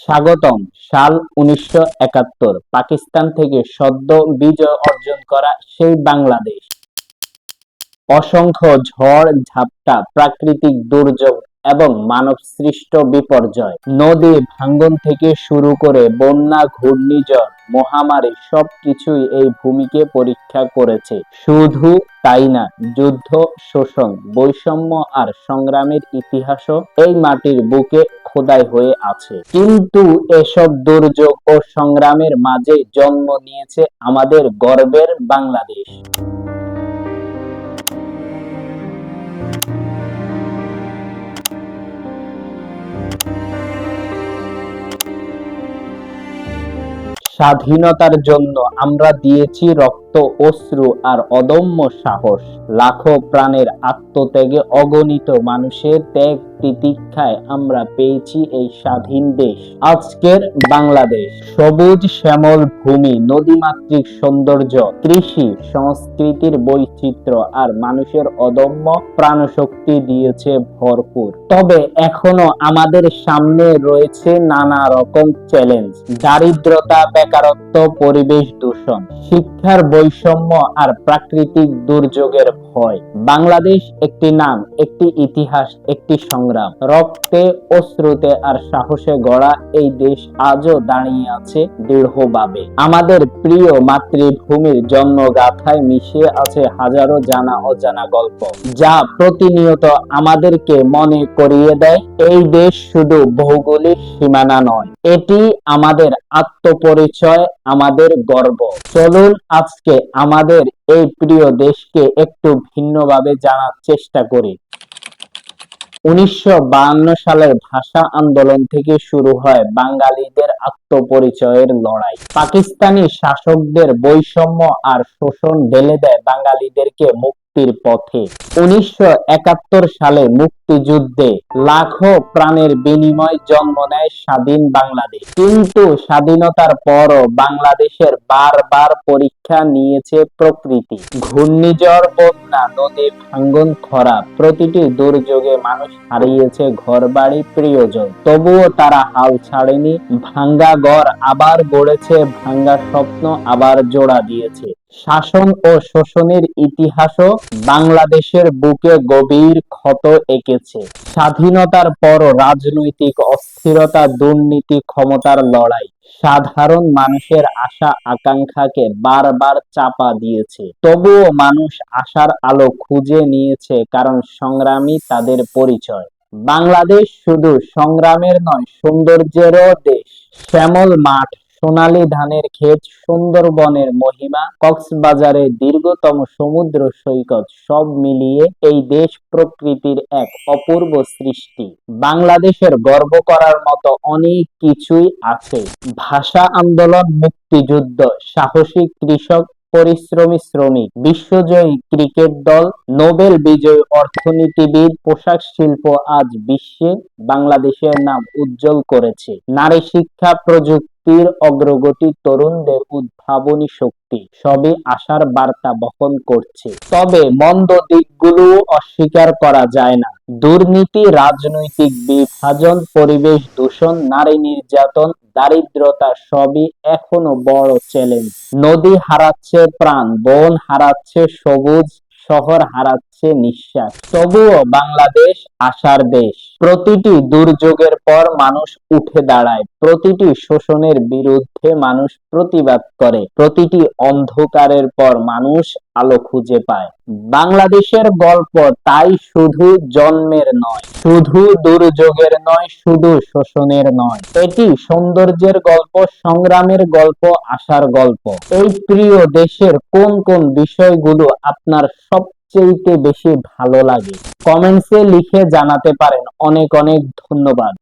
স্বাগতম। সাল ১৯৭১, পাকিস্তান থেকে সদ্য বিজয় অর্জন করা সেই বাংলাদেশ। অসংখ্য ঝড় ঝাপটা, প্রাকৃতিক দুর্যোগ এবং মানবসৃষ্ট বিপর্যয়, নদী ভাঙ্গন থেকে শুরু করে বন্যা, ঘূর্ণিঝড়, মহামারী সবকিছুই এই ভূমিকে পরীক্ষা করেছে। শুধু তাই না, যুদ্ধ, শোষণ, বৈষম্য আর সংগ্রামের ইতিহাসও এই মাটির বুকে খোদাই হয়ে আছে। কিন্তু এসব দুর্যোগ ও সংগ্রামের মাঝে জন্ম নিয়েছে আমাদের গর্বের বাংলাদেশ। স্বাধীনতার জন্য আমরা দিয়েছি রক্ত, অশ্রু আর অদম্য সাহস। লাখো প্রাণের আত্মত্যাগে, অগণিত মানুষের ত্যাগ তিতিক্ষায় আমরা পেয়েছি এই স্বাধীন দেশ। আজকের বাংলাদেশ সবুজ শ্যামল ভূমি, নদীমাতৃক সৌন্দর্য, কৃষি, সংস্কৃতির বৈচিত্র্য আর মানুষের অদম্য প্রাণশক্তি দিয়েছে ভরপুর। তবে এখনো আমাদের সামনে রয়েছে নানা রকম চ্যালেঞ্জ: দারিদ্রতা, বেকারত্ব, পরিবেশ দূষণ, শিক্ষার বৈষম্য আর প্রাকৃতিক দুর্যোগের ভয়। বাংলাদেশ একটি নাম, একটি ইতিহাস, একটি সংগ্রাম। রক্তে, অশ্রুতে আর সাহসে গড়া এই দেশ আজও দাঁড়িয়ে আছে দৃঢ়ভাবে। আমাদের প্রিয় মাতৃভূমির জন্মগাথায় মিশে আছে হাজারো জানা অজানা গল্প, যা প্রতিনিয়ত আমাদেরকে মনে করিয়ে দেয় এই দেশ শুধু ভৌগোলিক সীমানা নয়, এটি আমাদের আত্মপরিচয়, আমাদের গর্ব। চলুন আজকে আমাদের এই প্রিয় দেশকে একটু ভিন্নভাবে জানার চেষ্টা করি। ১৯৫২ সালের ভাষা আন্দোলন থেকে শুরু হয় বাঙালিদের আত্মপরিচয়ের লড়াই। পাকিস্তানি শাসকদের বৈষম্য আর শোষণ ঢেলে দেয় বাঙালিদেরকে মুক্তির পথে। ১৯৭১ সালে মুক্তিযুদ্ধে লাখো প্রাণের বিনিময়ে জন্ম নেয় স্বাধীন বাংলাদেশ। কিন্তু স্বাধীনতার পরও বাংলাদেশের বারবার পরীক্ষা নিয়েছে প্রকৃতি। ঘূর্ণিঝড়, বন্যা, নদী ভাঙ্গন, খরা, প্রতিটি দুর্যোগে মানুষ হারিয়েছে ঘরবাড়ি, প্রিয়জন। তবুও তারা হাল ছাড়েনি। ভাঙ্গা ঘর আবার গড়েছে, ভাঙ্গা স্বপ্ন আবার জোড়া দিয়েছে। শাসন ও শোষণের ইতিহাসও বাংলাদেশের বুকে গভীর ক্ষত এঁকেছে। স্বাধীনতার পরও রাজনৈতিক অস্থিরতা, দুর্নীতি, ক্ষমতার লড়াই সাধারণ মানুষের আশা আকাঙ্ক্ষাকে বারবার চাপা দিয়েছে। তবুও মানুষ আশার আলো খুঁজে নিয়েছে, কারণ সংগ্রামই তাদের পরিচয়। বাংলাদেশ শুধু সংগ্রামের নয়, সৌন্দর্যেরও দেশ। শ্যামল মাঠ, সোনালী ধানের ক্ষেত, সুন্দরবনের মহিমা, কক্সবাজারের দীর্ঘতম সমুদ্র সৈকত, সব মিলিয়ে এই দেশ প্রকৃতির এক অপূর্ব সৃষ্টি। বাংলাদেশের গর্ব করার মতো অনেক কিছুই আছে: ভাষা আন্দোলন, মুক্তিযুদ্ধ, সাহসী কৃষক, পরিশ্রমী শ্রমিক, বিশ্বজয়ী ক্রিকেট দল, নোবেল বিজয়ী অর্থনীতিবিদ, পোশাক শিল্প আজ বিশ্বে বাংলাদেশের নাম উজ্জ্বল করেছে। নারী শিক্ষা, প্রযুক্তির অগ্রগতি, তরুণদের উদ্ভাবনী শক্তি সবই আশার বার্তা বহন করছে। তবে মন্দ দিকগুলো অস্বীকার করা যায় না। দুর্নীতি, রাজনৈতিক বিভাজন, পরিবেশ দূষণ, নারী নির্যাতন, দারিদ্রতা সবই এখনো বড় চ্যালেঞ্জ। নদী হারাচ্ছে প্রাণ, বন হারাচ্ছে সবুজ, শহর হারাচ্ছে নিঃশ্বাস। তবুও বাংলাদেশ আশার দেশ। প্রতিটি দুর্যোগের পর মানুষ উঠে দাঁড়ায়, প্রতিটি শোষণের বিরুদ্ধে মানুষ প্রতিবাদ করে, প্রতিটি অন্ধকারের পর মানুষ আলো খুঁজে পায়। বাংলাদেশের গল্প তাই শুধু জন্মের নয়, শুধু দুর্যোগের নয়, শুধু শোষণের নয়, এটি সৌন্দর্যের গল্প, সংগ্রামের গল্প, আশার গল্প। এই প্রিয় দেশের কোন কোন বিষয়গুলো আপনার সবচেয়ে বেশি ভালো লাগে? কমেন্টসে লিখে জানাতে পারেন। অনেক অনেক ধন্যবাদ।